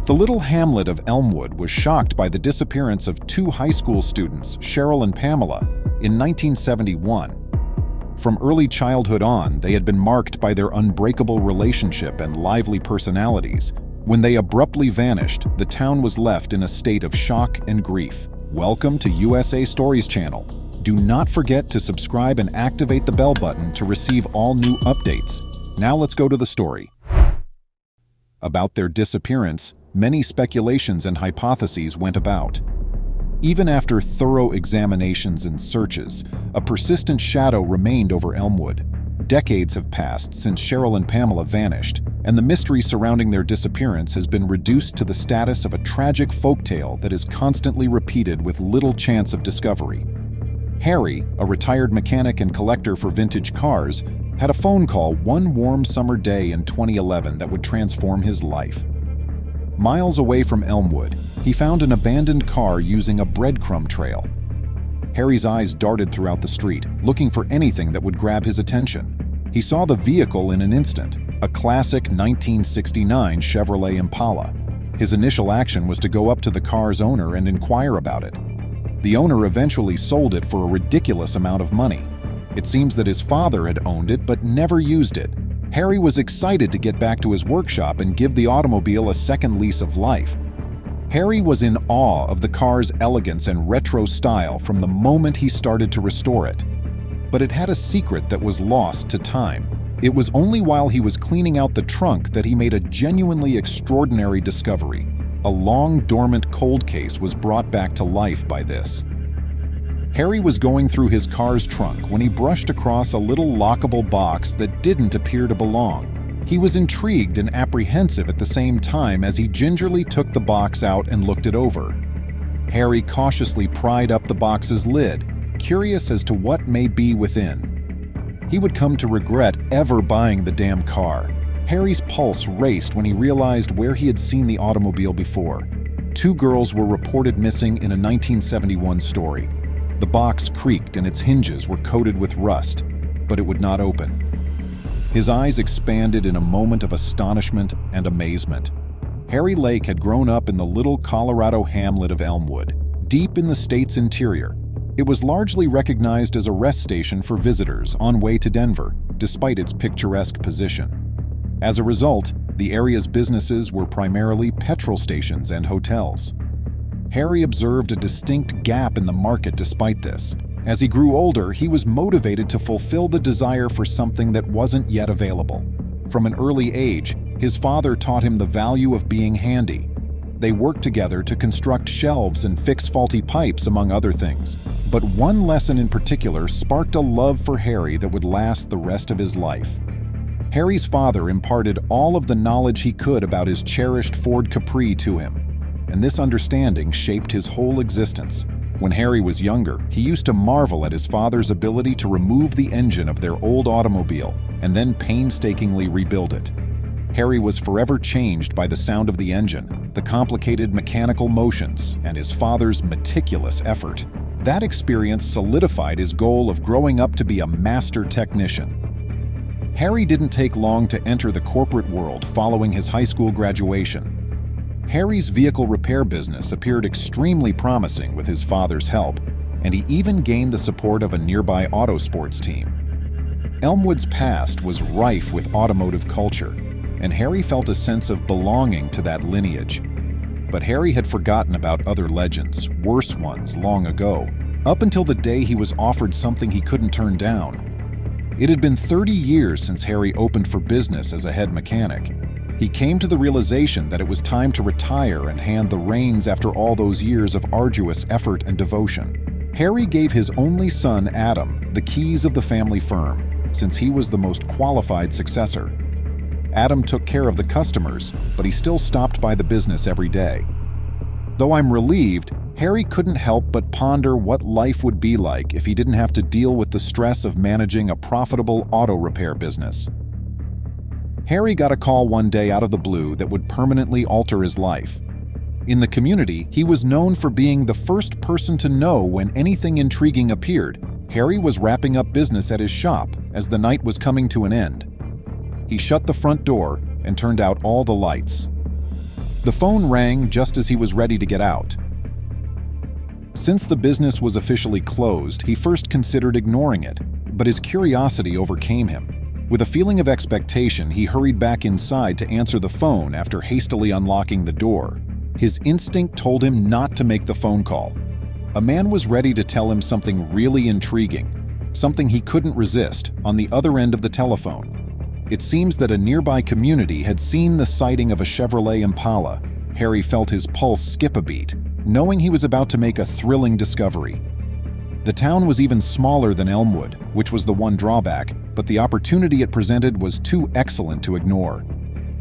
The little hamlet of Elmwood was shocked by the disappearance of two high school students, Cheryl and Pamela, in 1971. From early childhood on, they had been marked by their unbreakable relationship and lively personalities. When they abruptly vanished, the town was left in a state of shock and grief. Welcome to USA Stories channel. Do not forget to subscribe and activate the bell button to receive all new updates. Now let's go to the story. About their disappearance, many speculations and hypotheses went about. Even after thorough examinations and searches, a persistent shadow remained over Elmwood. Decades have passed since Cheryl and Pamela vanished, and the mystery surrounding their disappearance has been reduced to the status of a tragic folktale that is constantly repeated with little chance of discovery. Harry, a retired mechanic and collector for vintage cars, had a phone call one warm summer day in 2011 that would transform his life. Miles away from Elmwood, he found an abandoned car using a breadcrumb trail. Harry's eyes darted throughout the street, looking for anything that would grab his attention. He saw the vehicle in an instant, a classic 1969 Chevrolet Impala. His initial action was to go up to the car's owner and inquire about it. The owner eventually sold it for a ridiculous amount of money. It seems that his father had owned it but never used it. Harry was excited to get back to his workshop and give the automobile a second lease of life. Harry was in awe of the car's elegance and retro style from the moment he started to restore it. But it had a secret that was lost to time. It was only while he was cleaning out the trunk that he made a genuinely extraordinary discovery. A long-dormant cold case was brought back to life by this. Harry was going through his car's trunk when he brushed across a little lockable box that didn't appear to belong. He was intrigued and apprehensive at the same time as he gingerly took the box out and looked it over. Harry cautiously pried up the box's lid, curious as to what may be within. He would come to regret ever buying the damn car. Harry's pulse raced when he realized where he had seen the automobile before. Two girls were reported missing in a 1971 story. The box creaked and its hinges were coated with rust, but it would not open. His eyes expanded in a moment of astonishment and amazement. Harry Lake had grown up in the little Colorado hamlet of Elmwood, deep in the state's interior. It was largely recognized as a rest station for visitors on way to Denver, despite its picturesque position. As a result, the area's businesses were primarily petrol stations and hotels. Harry observed a distinct gap in the market despite this. As he grew older, he was motivated to fulfill the desire for something that wasn't yet available. From an early age, his father taught him the value of being handy. They worked together to construct shelves and fix faulty pipes, among other things. But one lesson in particular sparked a love for Harry that would last the rest of his life. Harry's father imparted all of the knowledge he could about his cherished Ford Capri to him, and this understanding shaped his whole existence. When Harry was younger, he used to marvel at his father's ability to remove the engine of their old automobile and then painstakingly rebuild it. Harry was forever changed by the sound of the engine, the complicated mechanical motions, and his father's meticulous effort. That experience solidified his goal of growing up to be a master technician. Harry didn't take long to enter the corporate world following his high school graduation. Harry's vehicle repair business appeared extremely promising with his father's help, and he even gained the support of a nearby auto sports team. Elmwood's past was rife with automotive culture, and Harry felt a sense of belonging to that lineage. But Harry had forgotten about other legends, worse ones, long ago, up until the day he was offered something he couldn't turn down. It had been 30 years since Harry opened for business as a head mechanic. He came to the realization that it was time to retire and hand the reins after all those years of arduous effort and devotion. Harry gave his only son, Adam, the keys of the family firm, since he was the most qualified successor. Adam took care of the customers, but he still stopped by the business every day. Though I'm relieved, Harry couldn't help but ponder what life would be like if he didn't have to deal with the stress of managing a profitable auto repair business. Harry got a call one day out of the blue that would permanently alter his life. In the community, he was known for being the first person to know when anything intriguing appeared. Harry was wrapping up business at his shop as the night was coming to an end. He shut the front door and turned out all the lights. The phone rang just as he was ready to get out. Since the business was officially closed, he first considered ignoring it, but his curiosity overcame him. With a feeling of expectation, he hurried back inside to answer the phone after hastily unlocking the door. His instinct told him not to make the phone call. A man was ready to tell him something really intriguing, something he couldn't resist, on the other end of the telephone. It seems that a nearby community had seen the sighting of a Chevrolet Impala. Harry felt his pulse skip a beat, knowing he was about to make a thrilling discovery. The town was even smaller than Elmwood, which was the one drawback, but the opportunity it presented was too excellent to ignore.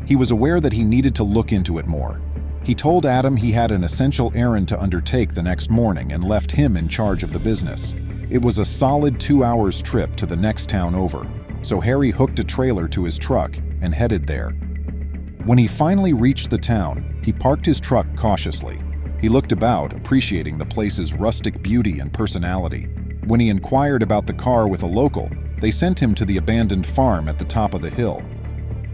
He was aware that he needed to look into it more. He told Adam he had an essential errand to undertake the next morning and left him in charge of the business. It was a solid 2 hours trip to the next town over, so Harry hooked a trailer to his truck and headed there. When he finally reached the town, he parked his truck cautiously. He looked about, appreciating the place's rustic beauty and personality. When he inquired about the car with a local, they sent him to the abandoned farm at the top of the hill.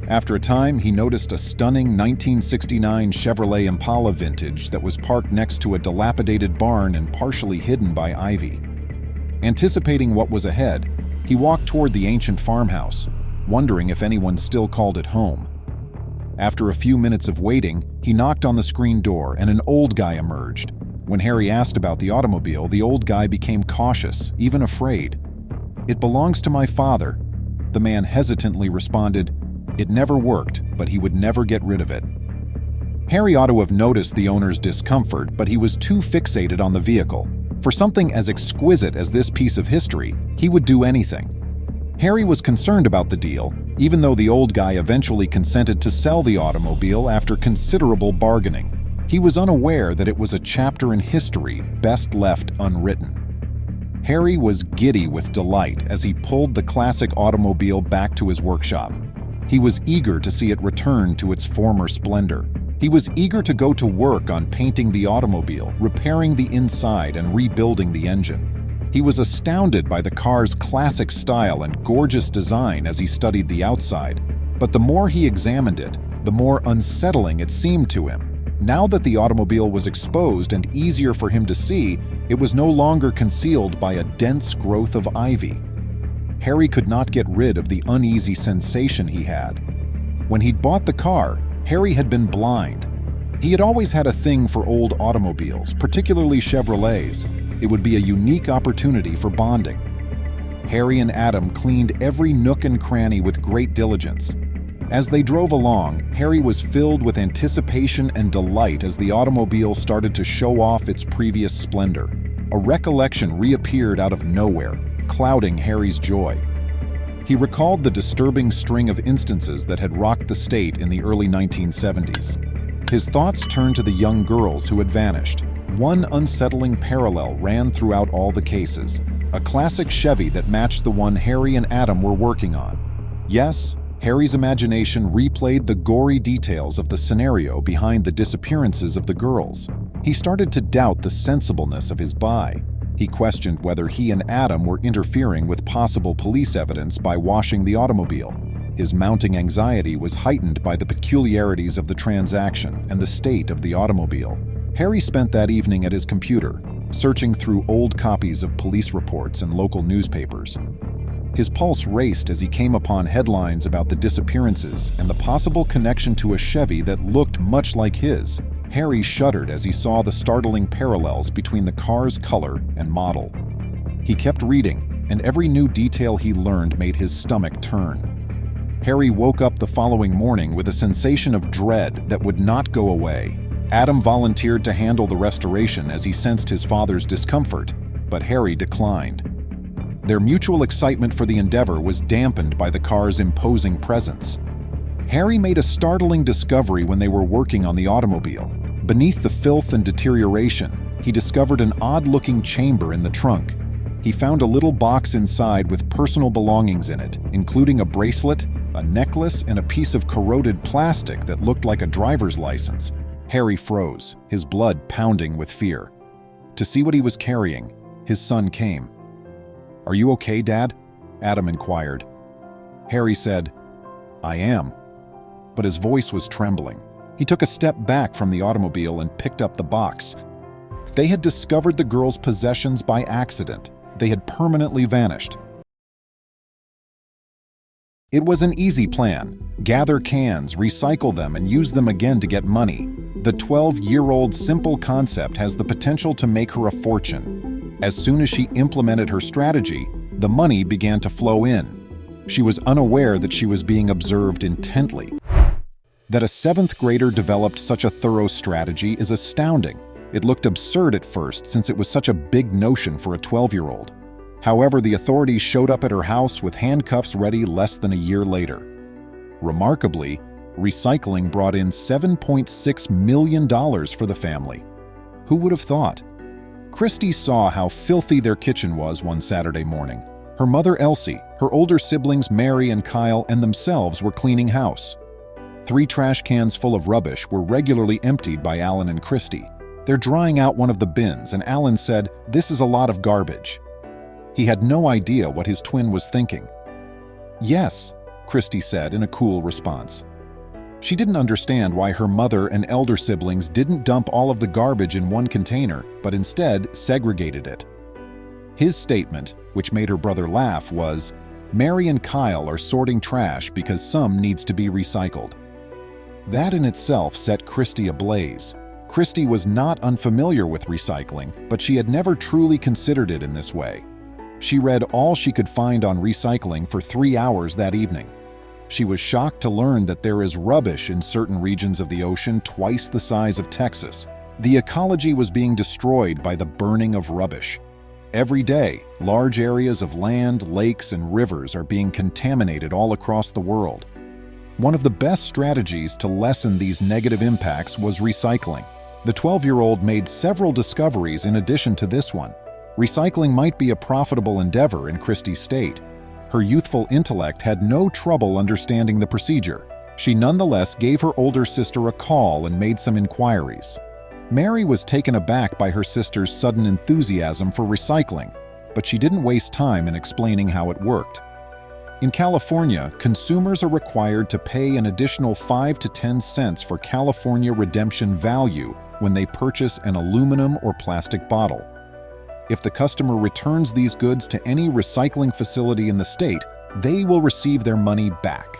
After a time, he noticed a stunning 1969 Chevrolet Impala vintage that was parked next to a dilapidated barn and partially hidden by ivy. Anticipating what was ahead, he walked toward the ancient farmhouse, wondering if anyone still called it home. After a few minutes of waiting, he knocked on the screen door and an old guy emerged. When Harry asked about the automobile, the old guy became cautious, even afraid. "It belongs to my father." The man hesitantly responded, "It never worked, but he would never get rid of it." Harry ought to have noticed the owner's discomfort, but he was too fixated on the vehicle. For something as exquisite as this piece of history, he would do anything. Harry was concerned about the deal, even though the old guy eventually consented to sell the automobile after considerable bargaining. He was unaware that it was a chapter in history best left unwritten. Harry was giddy with delight as he pulled the classic automobile back to his workshop. He was eager to see it return to its former splendor. He was eager to go to work on painting the automobile, repairing the inside, and rebuilding the engine. He was astounded by the car's classic style and gorgeous design as he studied the outside. But the more he examined it, the more unsettling it seemed to him. Now that the automobile was exposed and easier for him to see, it was no longer concealed by a dense growth of ivy. Harry could not get rid of the uneasy sensation he had. When he'd bought the car, Harry had been blind. He had always had a thing for old automobiles, particularly Chevrolets. It would be a unique opportunity for bonding. Harry and Adam cleaned every nook and cranny with great diligence. As they drove along, Harry was filled with anticipation and delight as the automobile started to show off its previous splendor. A recollection reappeared out of nowhere, clouding Harry's joy. He recalled the disturbing string of instances that had rocked the state in the early 1970s. His thoughts turned to the young girls who had vanished. One unsettling parallel ran throughout all the cases, a classic Chevy that matched the one Harry and Adam were working on. Yes, Harry's imagination replayed the gory details of the scenario behind the disappearances of the girls. He started to doubt the sensibleness of his buy. He questioned whether he and Adam were interfering with possible police evidence by washing the automobile. His mounting anxiety was heightened by the peculiarities of the transaction and the state of the automobile. Harry spent that evening at his computer, searching through old copies of police reports and local newspapers. His pulse raced as he came upon headlines about the disappearances and the possible connection to a Chevy that looked much like his. Harry shuddered as he saw the startling parallels between the car's color and model. He kept reading, and every new detail he learned made his stomach turn. Harry woke up the following morning with a sensation of dread that would not go away. Adam volunteered to handle the restoration as he sensed his father's discomfort, but Harry declined. Their mutual excitement for the endeavor was dampened by the car's imposing presence. Harry made a startling discovery when they were working on the automobile. Beneath the filth and deterioration, he discovered an odd-looking chamber in the trunk. He found a little box inside with personal belongings in it, including a bracelet, a necklace, and a piece of corroded plastic that looked like a driver's license. Harry froze, his blood pounding with fear. To see what he was carrying, his son came. "Are you okay, Dad?" Adam inquired. Harry said, "I am," but his voice was trembling. He took a step back from the automobile and picked up the box. They had discovered the girl's possessions by accident. They had permanently vanished. It was an easy plan. Gather cans, recycle them, and use them again to get money. The 12-year-old simple concept has the potential to make her a fortune. As soon as she implemented her strategy, the money began to flow in. She was unaware that she was being observed intently. That a 7th grader developed such a thorough strategy is astounding. It looked absurd at first since it was such a big notion for a 12-year-old. However, the authorities showed up at her house with handcuffs ready less than a year later. Remarkably, recycling brought in $7.6 million for the family. Who would have thought? Christy saw how filthy their kitchen was one Saturday morning. Her mother Elsie, her older siblings Mary and Kyle, and themselves were cleaning house. 3 trash cans full of rubbish were regularly emptied by Alan and Christy. They're drying out one of the bins, and Alan said, "This is a lot of garbage." He had no idea what his twin was thinking. "Yes," Christy said in a cool response. She didn't understand why her mother and elder siblings didn't dump all of the garbage in one container, but instead segregated it. His statement, which made her brother laugh, was, "Mary and Kyle are sorting trash because some needs to be recycled." That in itself set Christy ablaze. Christy was not unfamiliar with recycling, but she had never truly considered it in this way. She read all she could find on recycling for 3 hours that evening. She was shocked to learn that there is rubbish in certain regions of the ocean twice the size of Texas. The ecology was being destroyed by the burning of rubbish. Every day, large areas of land, lakes, and rivers are being contaminated all across the world. One of the best strategies to lessen these negative impacts was recycling. The 12-year-old made several discoveries in addition to this one. Recycling might be a profitable endeavor in Christy's state. Her youthful intellect had no trouble understanding the procedure. She nonetheless gave her older sister a call and made some inquiries. Mary was taken aback by her sister's sudden enthusiasm for recycling, but she didn't waste time in explaining how it worked. In California, consumers are required to pay an additional 5 to 10 cents for California redemption value when they purchase an aluminum or plastic bottle. If the customer returns these goods to any recycling facility in the state, they will receive their money back.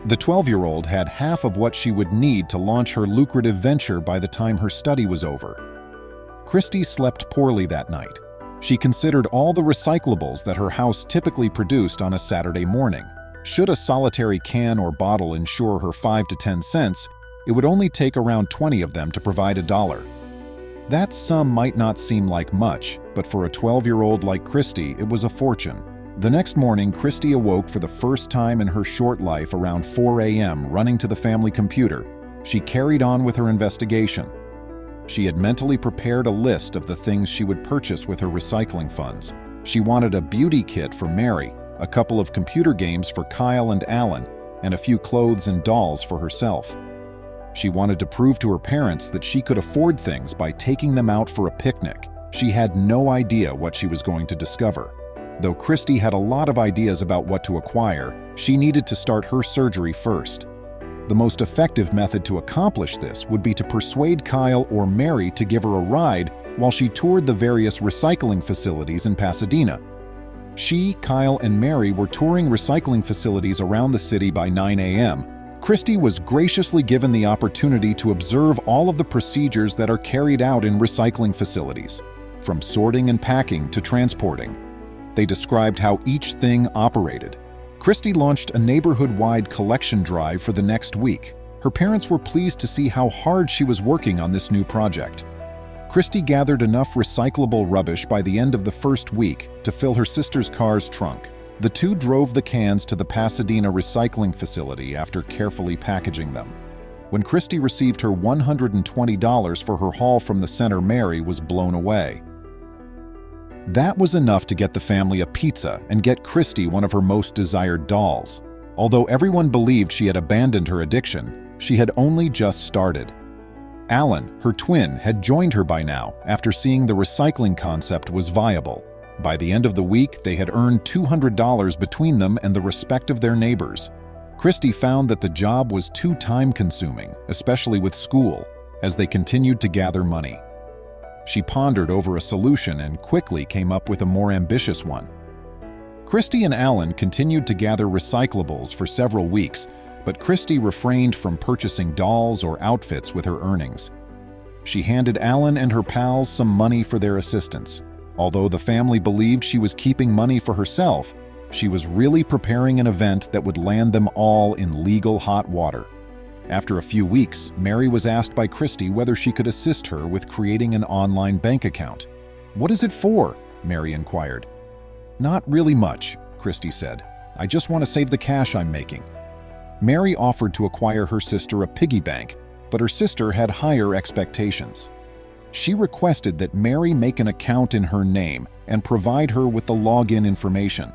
The 12-year-old had half of what she would need to launch her lucrative venture by the time her study was over. Christy slept poorly that night. She considered all the recyclables that her house typically produced on a Saturday morning. Should a solitary can or bottle ensure her 5 to 10 cents, it would only take around 20 of them to provide $1. That sum might not seem like much, but for a 12-year-old like Christy, it was a fortune. The next morning, Christy awoke for the first time in her short life around 4 a.m., running to the family computer. She carried on with her investigation. She had mentally prepared a list of the things she would purchase with her recycling funds. She wanted a beauty kit for Mary, a couple of computer games for Kyle and Alan, and a few clothes and dolls for herself. She wanted to prove to her parents that she could afford things by taking them out for a picnic. She had no idea what she was going to discover. Though Christy had a lot of ideas about what to acquire, she needed to start her surgery first. The most effective method to accomplish this would be to persuade Kyle or Mary to give her a ride while she toured the various recycling facilities in Pasadena. She, Kyle, and Mary were touring recycling facilities around the city by 9 a.m. Christy was graciously given the opportunity to observe all of the procedures that are carried out in recycling facilities, from sorting and packing to transporting. They described how each thing operated. Christy launched a neighborhood-wide collection drive for the next week. Her parents were pleased to see how hard she was working on this new project. Christy gathered enough recyclable rubbish by the end of the first week to fill her sister's car's trunk. The two drove the cans to the Pasadena recycling facility after carefully packaging them. When Christy received her $120 for her haul from the center, Mary was blown away. That was enough to get the family a pizza and get Christy one of her most desired dolls. Although everyone believed she had abandoned her addiction, she had only just started. Alan, her twin, had joined her by now after seeing the recycling concept was viable. By the end of the week, they had earned $200 between them and the respect of their neighbors. Christy found that the job was too time-consuming, especially with school, as they continued to gather money. She pondered over a solution and quickly came up with a more ambitious one. Christy and Alan continued to gather recyclables for several weeks, but Christy refrained from purchasing dolls or outfits with her earnings. She handed Alan and her pals some money for their assistance. Although the family believed she was keeping money for herself, she was really preparing an event that would land them all in legal hot water. After a few weeks, Mary was asked by Christy whether she could assist her with creating an online bank account. "What is it for?" Mary inquired. "Not really much," Christy said. "I just want to save the cash I'm making." Mary offered to acquire her sister a piggy bank, but her sister had higher expectations. She requested that Mary make an account in her name and provide her with the login information.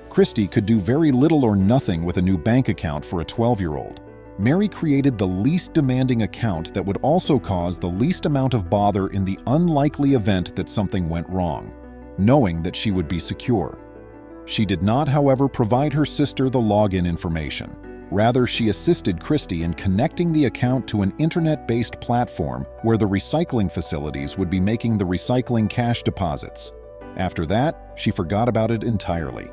Christy could do very little or nothing with a new bank account for a 12-year-old. Mary created the least demanding account that would also cause the least amount of bother in the unlikely event that something went wrong, knowing that she would be secure. She did not, however, provide her sister the login information. Rather, she assisted Christy in connecting the account to an internet-based platform where the recycling facilities would be making the recycling cash deposits. After that, she forgot about it entirely.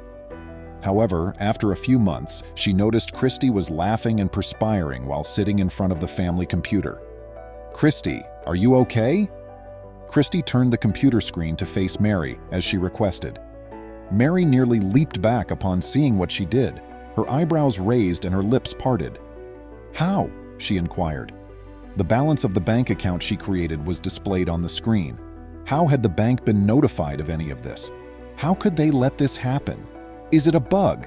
However, after a few months, she noticed Christy was laughing and perspiring while sitting in front of the family computer. "Christy, are you okay?" Christy turned the computer screen to face Mary, as she requested. Mary nearly leaped back upon seeing what she did, her eyebrows raised and her lips parted. "How?" she inquired. The balance of the bank account she created was displayed on the screen. How had the bank been notified of any of this? How could they let this happen? Is it a bug?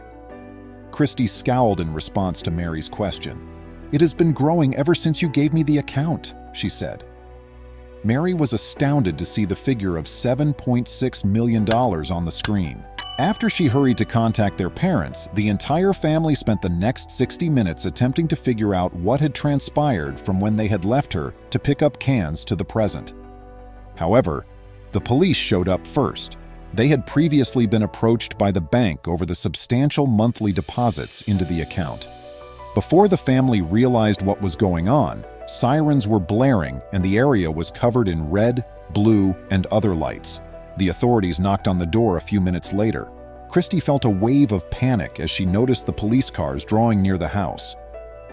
Christy scowled in response to Mary's question. "It has been growing ever since you gave me the account," she said. Mary was astounded to see the figure of $7.6 million on the screen. After she hurried to contact their parents, the entire family spent the next 60 minutes attempting to figure out what had transpired from when they had left her to pick up cans to the present. However, the police showed up first. They had previously been approached by the bank over the substantial monthly deposits into the account. Before the family realized what was going on, sirens were blaring and the area was covered in red, blue, and other lights. The authorities knocked on the door a few minutes later. Christy felt a wave of panic as she noticed the police cars drawing near the house.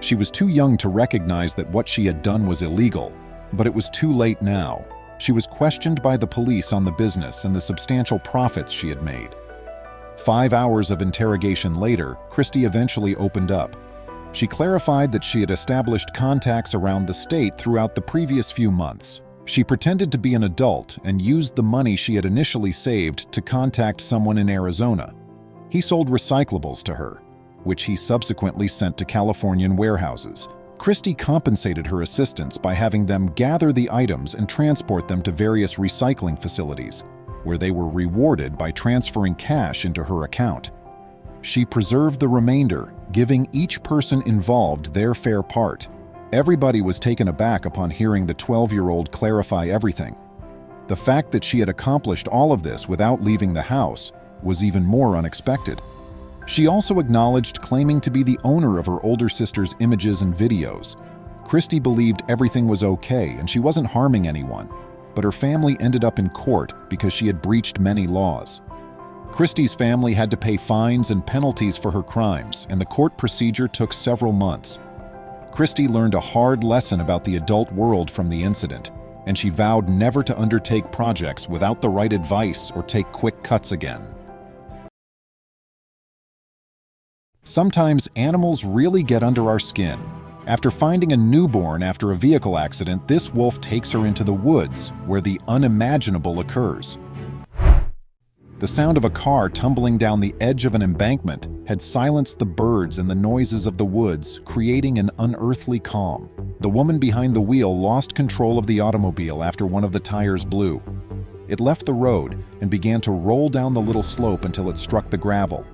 She was too young to recognize that what she had done was illegal, but it was too late now. She was questioned by the police on the business and the substantial profits she had made. 5 hours of interrogation later, Christy eventually opened up. She clarified that she had established contacts around the state throughout the previous few months. She pretended to be an adult and used the money she had initially saved to contact someone in Arizona. He sold recyclables to her, which he subsequently sent to Californian warehouses. Christy compensated her assistants by having them gather the items and transport them to various recycling facilities, where they were rewarded by transferring cash into her account. She preserved the remainder, giving each person involved their fair part. Everybody was taken aback upon hearing the 12-year-old clarify everything. The fact that she had accomplished all of this without leaving the house was even more unexpected. She also acknowledged claiming to be the owner of her older sister's images and videos. Christy believed everything was okay and she wasn't harming anyone, but her family ended up in court because she had breached many laws. Christy's family had to pay fines and penalties for her crimes, and the court procedure took several months. Christy learned a hard lesson about the adult world from the incident, and she vowed never to undertake projects without the right advice or take quick cuts again. Sometimes animals really get under our skin. After finding a newborn after a vehicle accident, this wolf takes her into the woods, where the unimaginable occurs. The sound of a car tumbling down the edge of an embankment had silenced the birds and the noises of the woods, creating an unearthly calm. The woman behind the wheel lost control of the automobile after one of the tires blew. It left the road and began to roll down the little slope until it struck the gravel.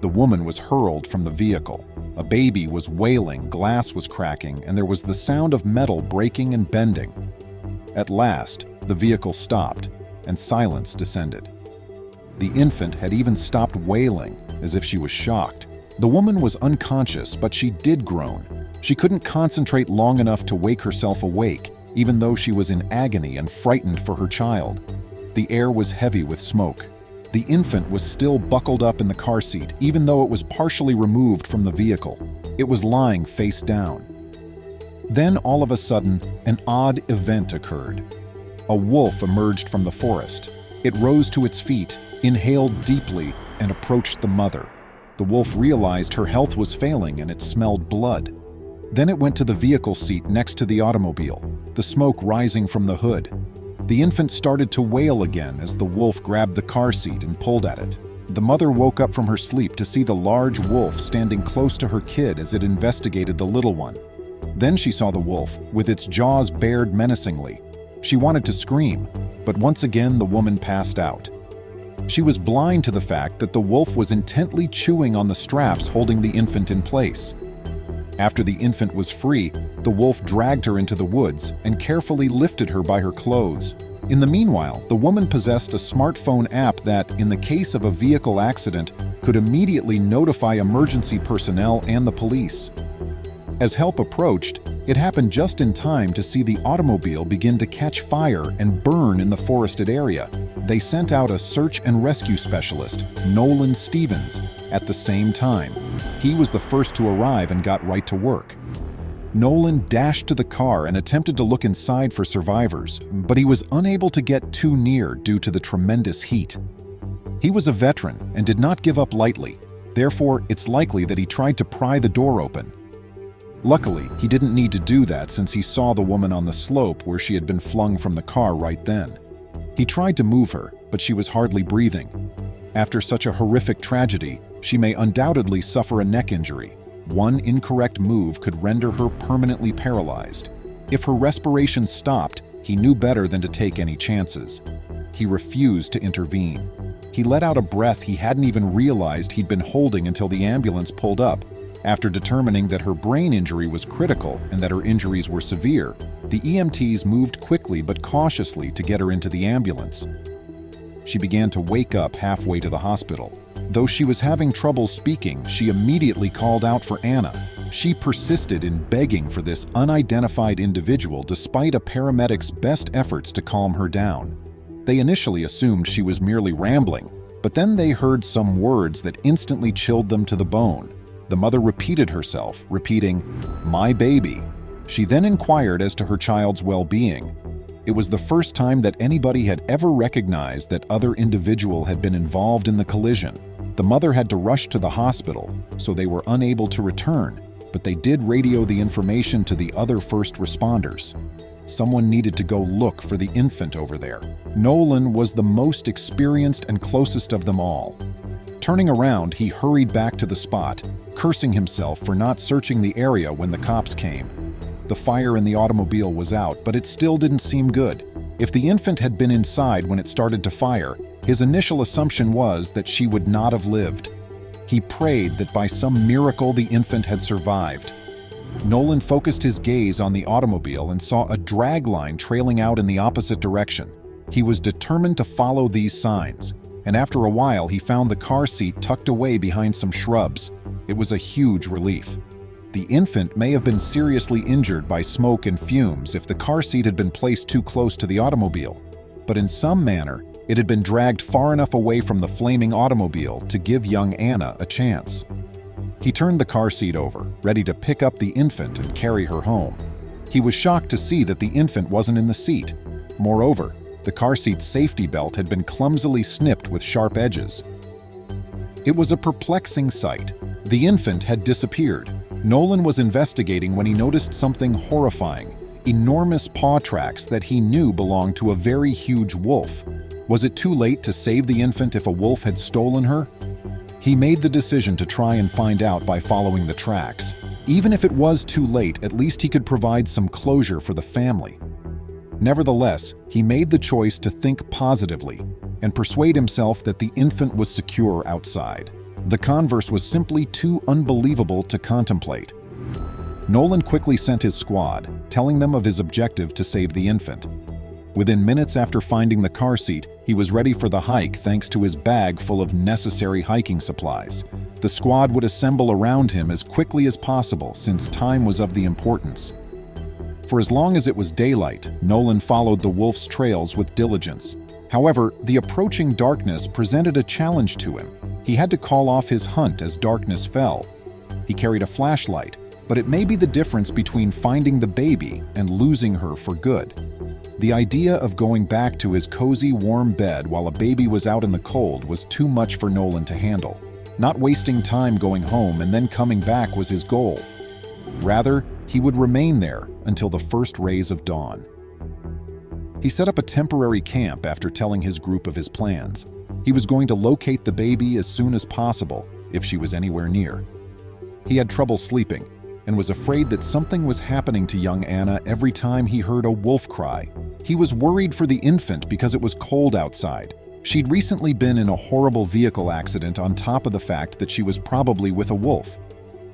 The woman was hurled from the vehicle. A baby was wailing, glass was cracking, and there was the sound of metal breaking and bending. At last, the vehicle stopped, and silence descended. The infant had even stopped wailing, as if she was shocked. The woman was unconscious, but she did groan. She couldn't concentrate long enough to wake herself awake, even though she was in agony and frightened for her child. The air was heavy with smoke. The infant was still buckled up in the car seat, even though it was partially removed from the vehicle. It was lying face down. Then, all of a sudden, an odd event occurred. A wolf emerged from the forest. It rose to its feet, inhaled deeply, and approached the mother. The wolf realized her health was failing and it smelled blood. Then it went to the vehicle seat next to the automobile, the smoke rising from the hood. The infant started to wail again as the wolf grabbed the car seat and pulled at it. The mother woke up from her sleep to see the large wolf standing close to her kid as it investigated the little one. Then she saw the wolf, with its jaws bared menacingly. She wanted to scream, but once again the woman passed out. She was blind to the fact that the wolf was intently chewing on the straps holding the infant in place. After the infant was free, the wolf dragged her into the woods and carefully lifted her by her clothes. In the meanwhile, the woman possessed a smartphone app that, in the case of a vehicle accident, could immediately notify emergency personnel and the police. As help approached, it happened just in time to see the automobile begin to catch fire and burn in the forested area. They sent out a search and rescue specialist, Nolan Stevens, at the same time. He was the first to arrive and got right to work. Nolan dashed to the car and attempted to look inside for survivors, but he was unable to get too near due to the tremendous heat. He was a veteran and did not give up lightly. Therefore, it's likely that he tried to pry the door open. Luckily, he didn't need to do that since he saw the woman on the slope where she had been flung from the car right then. He tried to move her, but she was hardly breathing. After such a horrific tragedy, she may undoubtedly suffer a neck injury. One incorrect move could render her permanently paralyzed. If her respiration stopped, he knew better than to take any chances. He refused to intervene. He let out a breath he hadn't even realized he'd been holding until the ambulance pulled up. After determining that her brain injury was critical and that her injuries were severe, the EMTs moved quickly but cautiously to get her into the ambulance. She began to wake up halfway to the hospital. Though she was having trouble speaking, she immediately called out for Anna. She persisted in begging for this unidentified individual despite a paramedic's best efforts to calm her down. They initially assumed she was merely rambling, but then they heard some words that instantly chilled them to the bone. The mother repeated herself, repeating, "My baby." She then inquired as to her child's well-being. It was the first time that anybody had ever recognized that other individual had been involved in the collision. The mother had to rush to the hospital, so they were unable to return, but they did radio the information to the other first responders. Someone needed to go look for the infant over there. Nolan was the most experienced and closest of them all. Turning around, he hurried back to the spot, cursing himself for not searching the area when the cops came. The fire in the automobile was out, but it still didn't seem good. If the infant had been inside when it started to fire, his initial assumption was that she would not have lived. He prayed that by some miracle the infant had survived. Nolan focused his gaze on the automobile and saw a drag line trailing out in the opposite direction. He was determined to follow these signs, and after a while he found the car seat tucked away behind some shrubs. It was a huge relief. The infant may have been seriously injured by smoke and fumes if the car seat had been placed too close to the automobile, but in some manner, it had been dragged far enough away from the flaming automobile to give young Anna a chance. He turned the car seat over, ready to pick up the infant and carry her home. He was shocked to see that the infant wasn't in the seat. Moreover, the car seat's safety belt had been clumsily snipped with sharp edges. It was a perplexing sight. The infant had disappeared. Nolan was investigating when he noticed something horrifying: enormous paw tracks that he knew belonged to a very huge wolf. Was it too late to save the infant if a wolf had stolen her? He made the decision to try and find out by following the tracks. Even if it was too late, at least he could provide some closure for the family. Nevertheless, he made the choice to think positively and persuade himself that the infant was secure outside. The converse was simply too unbelievable to contemplate. Nolan quickly sent his squad, telling them of his objective to save the infant. Within minutes after finding the car seat, he was ready for the hike thanks to his bag full of necessary hiking supplies. The squad would assemble around him as quickly as possible since time was of the importance. For as long as it was daylight, Nolan followed the wolf's trails with diligence. However, the approaching darkness presented a challenge to him. He had to call off his hunt as darkness fell. He carried a flashlight, but it may be the difference between finding the baby and losing her for good. The idea of going back to his cozy, warm bed while a baby was out in the cold was too much for Nolan to handle. Not wasting time going home and then coming back was his goal. Rather, he would remain there until the first rays of dawn. He set up a temporary camp after telling his group of his plans. He was going to locate the baby as soon as possible if she was anywhere near. He had trouble sleeping and was afraid that something was happening to young Anna every time he heard a wolf cry. He was worried for the infant because it was cold outside. She'd recently been in a horrible vehicle accident on top of the fact that she was probably with a wolf.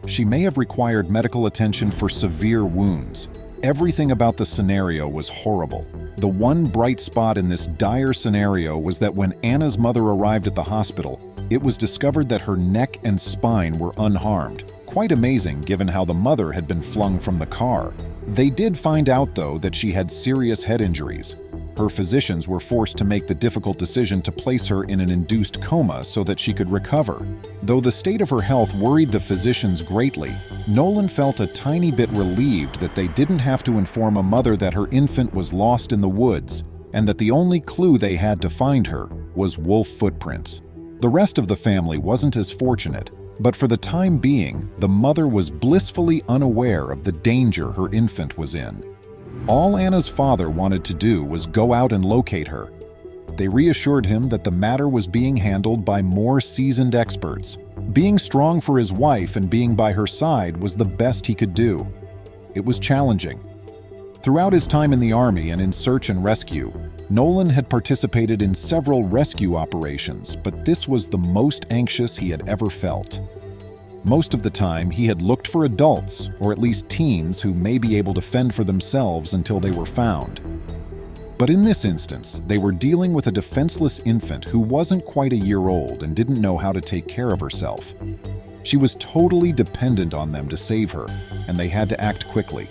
She may have required medical attention for severe wounds. Everything about the scenario was horrible. The one bright spot in this dire scenario was that when Anna's mother arrived at the hospital, it was discovered that her neck and spine were unharmed. Quite amazing given how the mother had been flung from the car. They did find out, though, that she had serious head injuries. Her physicians were forced to make the difficult decision to place her in an induced coma so that she could recover. Though the state of her health worried the physicians greatly, Nolan felt a tiny bit relieved that they didn't have to inform a mother that her infant was lost in the woods and that the only clue they had to find her was wolf footprints. The rest of the family wasn't as fortunate, but for the time being, the mother was blissfully unaware of the danger her infant was in. All Anna's father wanted to do was go out and locate her. They reassured him that the matter was being handled by more seasoned experts. Being strong for his wife and being by her side was the best he could do. It was challenging. Throughout his time in the Army and in search and rescue, Nolan had participated in several rescue operations, but this was the most anxious he had ever felt. Most of the time, he had looked for adults, or at least teens, who may be able to fend for themselves until they were found. But in this instance, they were dealing with a defenseless infant who wasn't quite a year old and didn't know how to take care of herself. She was totally dependent on them to save her, and they had to act quickly.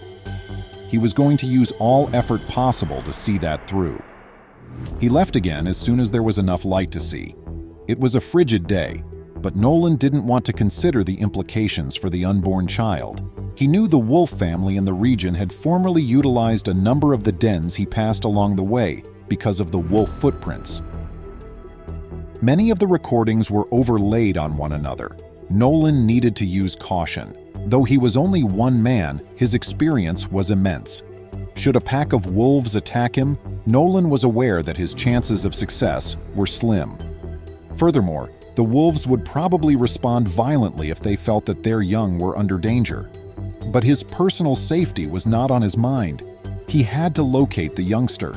He was going to use all effort possible to see that through. He left again as soon as there was enough light to see. It was a frigid day, but Nolan didn't want to consider the implications for the unborn child. He knew the wolf family in the region had formerly utilized a number of the dens he passed along the way because of the wolf footprints. Many of the recordings were overlaid on one another. Nolan needed to use caution. Though he was only one man, his experience was immense. Should a pack of wolves attack him, Nolan was aware that his chances of success were slim. Furthermore, the wolves would probably respond violently if they felt that their young were under danger. But his personal safety was not on his mind. He had to locate the youngster.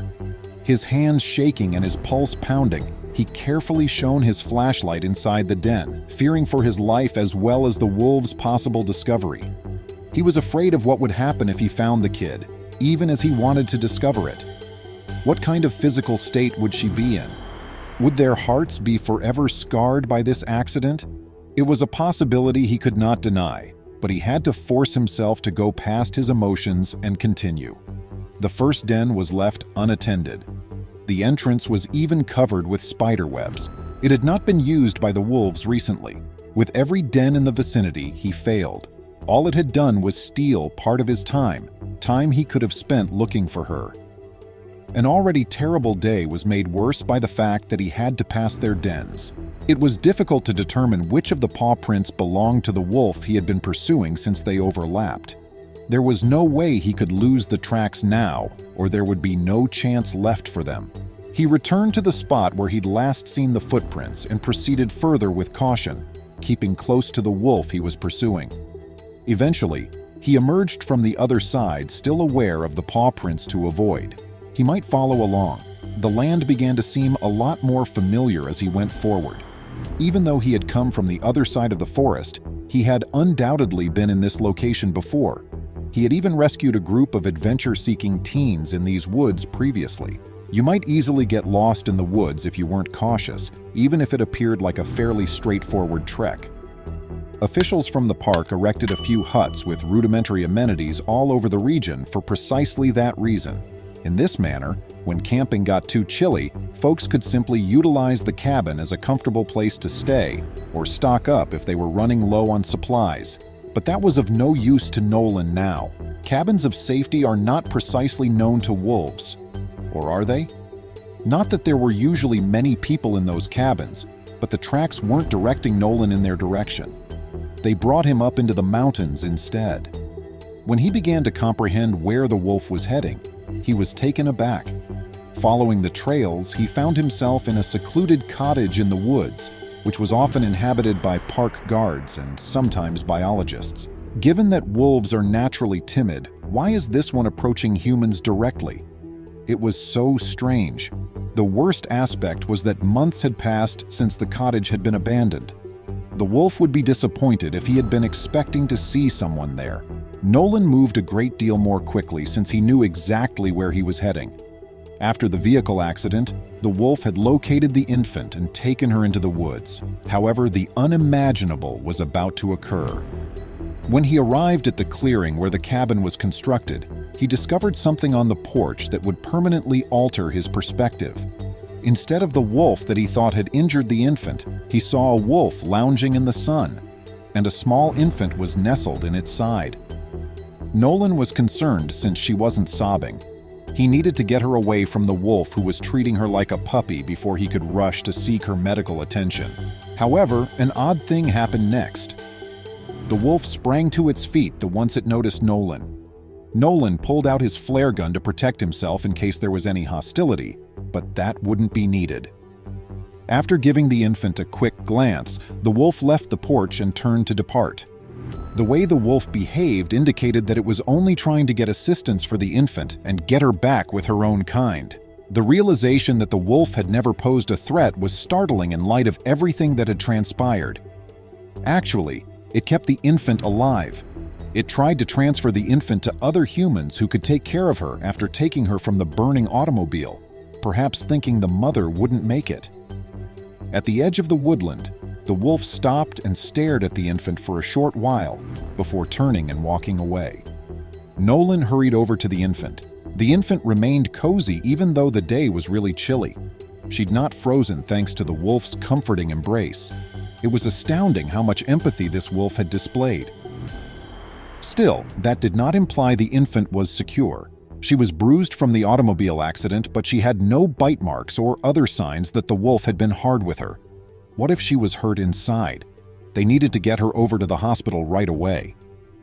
His hands shaking and his pulse pounding, he carefully shone his flashlight inside the den, fearing for his life as well as the wolves' possible discovery. He was afraid of what would happen if he found the kid, even as he wanted to discover it. What kind of physical state would she be in? Would their hearts be forever scarred by this accident? It was a possibility he could not deny, but he had to force himself to go past his emotions and continue. The first den was left unattended. The entrance was even covered with spider webs. It had not been used by the wolves recently. With every den in the vicinity, he failed. All it had done was steal part of his time he could have spent looking for her. An already terrible day was made worse by the fact that he had to pass their dens. It was difficult to determine which of the paw prints belonged to the wolf he had been pursuing since they overlapped. There was no way he could lose the tracks now, or there would be no chance left for them. He returned to the spot where he'd last seen the footprints and proceeded further with caution, keeping close to the wolf he was pursuing. Eventually, he emerged from the other side, still aware of the paw prints to avoid. He might follow along. The land began to seem a lot more familiar as he went forward. Even though he had come from the other side of the forest, he had undoubtedly been in this location before. He had even rescued a group of adventure-seeking teens in these woods previously. You might easily get lost in the woods if you weren't cautious, even if it appeared like a fairly straightforward trek. Officials from the park erected a few huts with rudimentary amenities all over the region for precisely that reason. In this manner, when camping got too chilly, folks could simply utilize the cabin as a comfortable place to stay or stock up if they were running low on supplies. But that was of no use to Nolan now. Cabins of safety are not precisely known to wolves. Or are they? Not that there were usually many people in those cabins, but the tracks weren't directing Nolan in their direction. They brought him up into the mountains instead. When he began to comprehend where the wolf was heading, he was taken aback. Following the trails, he found himself in a secluded cottage in the woods, which was often inhabited by park guards and sometimes biologists. Given that wolves are naturally timid, why is this one approaching humans directly? It was so strange. The worst aspect was that months had passed since the cottage had been abandoned. The wolf would be disappointed if he had been expecting to see someone there. Nolan moved a great deal more quickly since he knew exactly where he was heading. After the vehicle accident, the wolf had located the infant and taken her into the woods. However, the unimaginable was about to occur. When he arrived at the clearing where the cabin was constructed, he discovered something on the porch that would permanently alter his perspective. Instead of the wolf that he thought had injured the infant, he saw a wolf lounging in the sun, and a small infant was nestled in its side. Nolan was concerned since she wasn't sobbing. He needed to get her away from the wolf who was treating her like a puppy before he could rush to seek her medical attention. However, an odd thing happened next. The wolf sprang to its feet the once it noticed Nolan. Nolan pulled out his flare gun to protect himself in case there was any hostility, but that wouldn't be needed. After giving the infant a quick glance, the wolf left the porch and turned to depart. The way the wolf behaved indicated that it was only trying to get assistance for the infant and get her back with her own kind. The realization that the wolf had never posed a threat was startling in light of everything that had transpired. Actually, it kept the infant alive. It tried to transfer the infant to other humans who could take care of her after taking her from the burning automobile, perhaps thinking the mother wouldn't make it. At the edge of the woodland, the wolf stopped and stared at the infant for a short while before turning and walking away. Nolan hurried over to the infant. The infant remained cozy even though the day was really chilly. She'd not frozen thanks to the wolf's comforting embrace. It was astounding how much empathy this wolf had displayed. Still, that did not imply the infant was secure. She was bruised from the automobile accident, but she had no bite marks or other signs that the wolf had been hard with her. What if she was hurt inside? They needed to get her over to the hospital right away.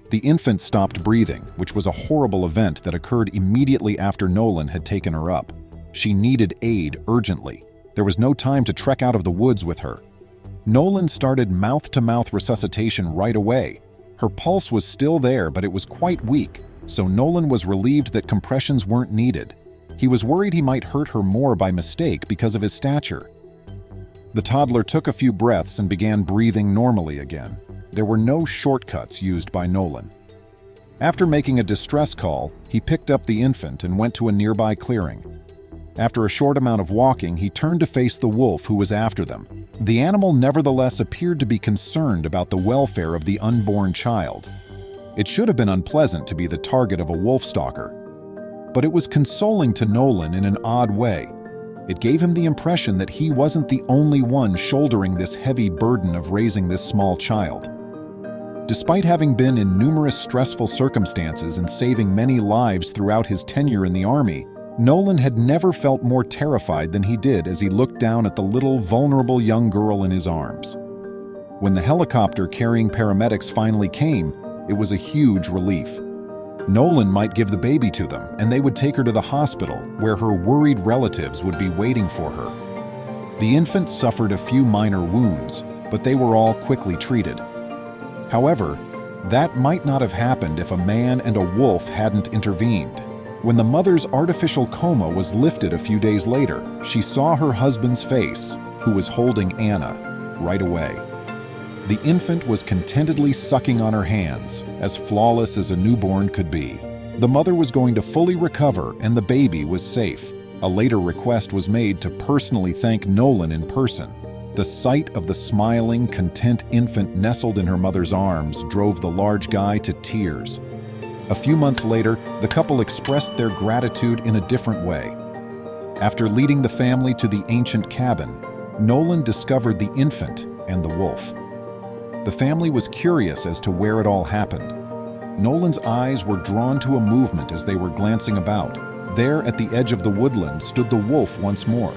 The infant stopped breathing, which was a horrible event that occurred immediately after Nolan had taken her up. She needed aid urgently. There was no time to trek out of the woods with her. Nolan started mouth-to-mouth resuscitation right away. Her pulse was still there, but it was quite weak, so Nolan was relieved that compressions weren't needed. He was worried he might hurt her more by mistake because of his stature. The toddler took a few breaths and began breathing normally again. There were no shortcuts used by Nolan. After making a distress call, he picked up the infant and went to a nearby clearing. After a short amount of walking, he turned to face the wolf who was after them. The animal nevertheless appeared to be concerned about the welfare of the unborn child. It should have been unpleasant to be the target of a wolf stalker, but it was consoling to Nolan in an odd way. It gave him the impression that he wasn't the only one shouldering this heavy burden of raising this small child. Despite having been in numerous stressful circumstances and saving many lives throughout his tenure in the Army, Nolan had never felt more terrified than he did as he looked down at the little, vulnerable young girl in his arms. When the helicopter carrying paramedics finally came, it was a huge relief. Nolan might give the baby to them, and they would take her to the hospital, where her worried relatives would be waiting for her. The infant suffered a few minor wounds, but they were all quickly treated. However, that might not have happened if a man and a wolf hadn't intervened. When the mother's artificial coma was lifted a few days later, she saw her husband's face, who was holding Anna, right away. The infant was contentedly sucking on her hands, as flawless as a newborn could be. The mother was going to fully recover and the baby was safe. A later request was made to personally thank Nolan in person. The sight of the smiling, content infant nestled in her mother's arms drove the large guy to tears. A few months later, the couple expressed their gratitude in a different way. After leading the family to the ancient cabin, Nolan discovered the infant and the wolf. The family was curious as to where it all happened. Nolan's eyes were drawn to a movement as they were glancing about. There at the edge of the woodland stood the wolf once more.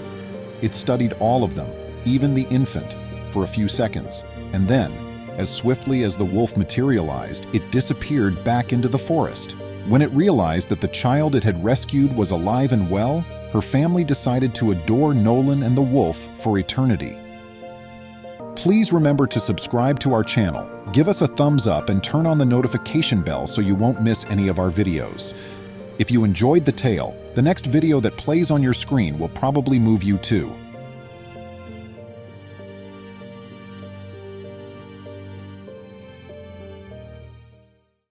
It studied all of them, even the infant, for a few seconds, and then, as swiftly as the wolf materialized, it disappeared back into the forest. When it realized that the child it had rescued was alive and well, her family decided to adore Nolan and the wolf for eternity. Please remember to subscribe to our channel, give us a thumbs up, and turn on the notification bell so you won't miss any of our videos. If you enjoyed the tale, the next video that plays on your screen will probably move you too.